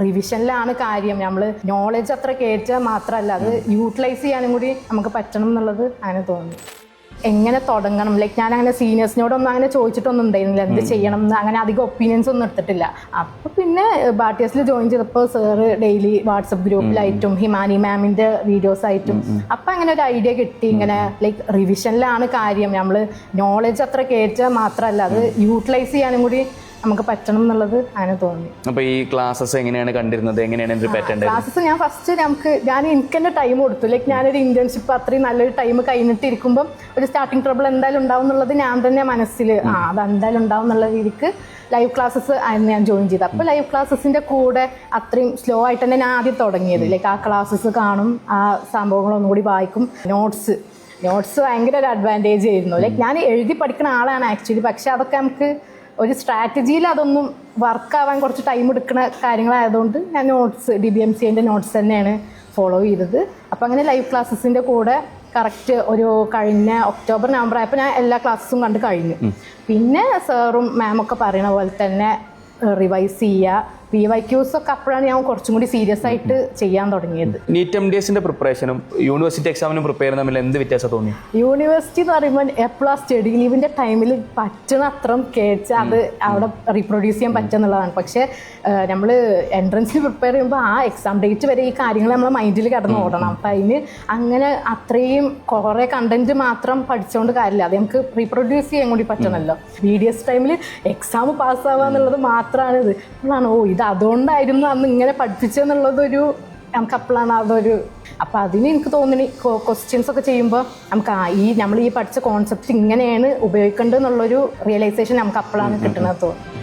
റിവിഷനിലാണ് കാര്യം. നമ്മൾ നോളജ് അത്ര കയറ്റാൻ മാത്രമല്ല അത് യൂട്ടിലൈസ് ചെയ്യാനും കൂടി നമുക്ക് പറ്റണം എന്നുള്ളത് അങ്ങനെ തോന്നി. എങ്ങനെ തുടങ്ങണം, ലൈക്ക് ഞാൻ അങ്ങനെ സീനിയേഴ്സിനോടൊന്നും അങ്ങനെ ചോദിച്ചിട്ടൊന്നും ഉണ്ടായിരുന്നില്ല എന്ത് ചെയ്യണം എന്ന്, അങ്ങനെ അധികം ഒപ്പീനിയൻസ് ഒന്നും എടുത്തിട്ടില്ല. അപ്പോൾ പിന്നെ ബാർട്ടിയസിൽ ജോയിൻ ചെയ്തപ്പോൾ സാറ് ഡെയിലി വാട്സപ്പ് ഗ്രൂപ്പിലായിട്ടും ഹിമാനി മാമിൻ്റെ വീഡിയോസ് ആയിട്ടും അപ്പം അങ്ങനെ ഒരു ഐഡിയ കിട്ടി. ഇങ്ങനെ ലൈക്ക് റിവിഷനിലാണ് കാര്യം, നമ്മൾ നോളജ് അത്ര കയറ്റാൻ മാത്രമല്ല അത് യൂട്ടിലൈസ് ചെയ്യാനും കൂടി നമുക്ക് പറ്റണം എന്നുള്ളത് അങ്ങനെ തോന്നി. അപ്പോൾ ഈ ക്ലാസ്സസ് എങ്ങനെയാണ് കണ്ടിരുന്നത്, എങ്ങനെയാണ് ക്ലാസ്സസ് ഞാൻ ഫസ്റ്റ് എനിക്ക് തന്നെ ടൈം കൊടുത്തു. ലൈക്ക് ഞാനൊരു ഇന്റേൺഷിപ്പ് അത്രയും നല്ലൊരു ടൈം കഴിഞ്ഞിട്ടിരിക്കുമ്പോൾ ഒരു സ്റ്റാർട്ടിങ് ട്രബിൾ എന്തായാലും ഉണ്ടാവും എന്നുള്ളത് ഞാൻ തന്നെ മനസ്സിൽ അത് എന്തായാലും ഉണ്ടാവും എന്നുള്ള രീതിക്ക് ലൈവ് ക്ലാസ്സസ് ആയിരുന്നു ഞാൻ ജോയിൻ ചെയ്തത്. അപ്പോൾ ലൈവ് ക്ലാസ്സസിൻ്റെ കൂടെ അത്രയും സ്ലോ ആയിട്ട് തന്നെ ഞാൻ ആദ്യം തുടങ്ങിയത്. ലൈക്ക് ആ ക്ലാസ്സസ് കാണും, ആ സംഭവങ്ങളൊന്നും കൂടി വായിക്കും. നോട്ട്സ് ഭയങ്കര ഒരു അഡ്വാൻറ്റേജ് ആയിരുന്നു. ലൈക്ക് ഞാൻ എഴുതി പഠിക്കുന്ന ആളാണ് ആക്ച്വലി, പക്ഷെ അതൊക്കെ നമുക്ക് ഒരു സ്ട്രാറ്റജിയിൽ അതൊന്നും വർക്കാവാൻ കുറച്ച് ടൈം എടുക്കുന്ന കാര്യങ്ങളായതുകൊണ്ട് ഞാൻ നോട്ട്സ് DBMCൻ്റെ നോട്ട്സ് തന്നെയാണ് ഫോളോ ചെയ്തത്. അപ്പോൾ അങ്ങനെ ലൈവ് ക്ലാസ്സസിൻ്റെ കൂടെ കറക്റ്റ് ഒരു കഴിഞ്ഞ ഒക്ടോബർ നവംബർ ആയപ്പോൾ ഞാൻ എല്ലാ ക്ലാസ്സും കണ്ട് കഴിഞ്ഞു. പിന്നെ സാറും മാമൊക്കെ പറയുന്ന പോലെ തന്നെ റിവൈസ് ചെയ്യുക, PYQs ഒക്കെ അപ്പോഴാണ് ഞാൻ കുറച്ചും കൂടി സീരിയസ് ആയിട്ട് ചെയ്യാൻ തുടങ്ങിയത്. നീറ്റ് MDSന്റെ പ്രിപ്പറേഷനും യൂണിവേഴ്സിറ്റി എക്സാമിനും പ്രിപ്പയർ തമ്മിൽ എന്ത് വ്യത്യാസം തോന്നി? യൂണിവേഴ്സിറ്റി എന്ന് പറയുമ്പോൾ എപ്പോഴും സ്റ്റഡി ലീവിൻ്റെ ടൈമിൽ പറ്റുന്ന അത്രയും കേച്ച് അത് അവിടെ റീപ്രൊഡ്യൂസ് ചെയ്യാൻ പറ്റുന്നുള്ളതാണ്. പക്ഷേ നമ്മൾ എൻട്രൻസിന് പ്രിപ്പയർ ചെയ്യുമ്പോൾ ആ എക്സാം ഡേറ്റ് വരെ ഈ കാര്യങ്ങൾ നമ്മളെ മൈൻഡിൽ കടന്ന് ഓടണം. അപ്പം അതിന് അങ്ങനെ അത്രയും കുറേ കണ്ടന്റ് മാത്രം പഠിച്ചുകൊണ്ട് കാര്യമില്ല, അത് നമുക്ക് റീപ്രൊഡ്യൂസ് ചെയ്യാൻ കൂടി പറ്റണമല്ലോ. BDS ടൈമിൽ എക്സാം പാസ്സാവുക എന്നുള്ളത് മാത്രമാണ് ഇത്. അപ്പോഴാണ് ഇത് അതുകൊണ്ടായിരുന്നു അന്ന് ഇങ്ങനെ പഠിപ്പിച്ചെന്നുള്ളതൊരു നമുക്ക് അപ്പോഴാണ് അതൊരു. അപ്പം അതിന് എനിക്ക് തോന്നി ക്വസ്റ്റ്യൻസ് ഒക്കെ ചെയ്യുമ്പോൾ നമുക്ക് നമ്മൾ ഈ പഠിച്ച കോൺസെപ്റ്റ് ഇങ്ങനെയാണ് ഉപയോഗിക്കേണ്ടതെന്നുള്ളൊരു റിയലൈസേഷൻ നമുക്ക് അപ്പോഴാണ് കിട്ടുന്നത് തോന്നുന്നു.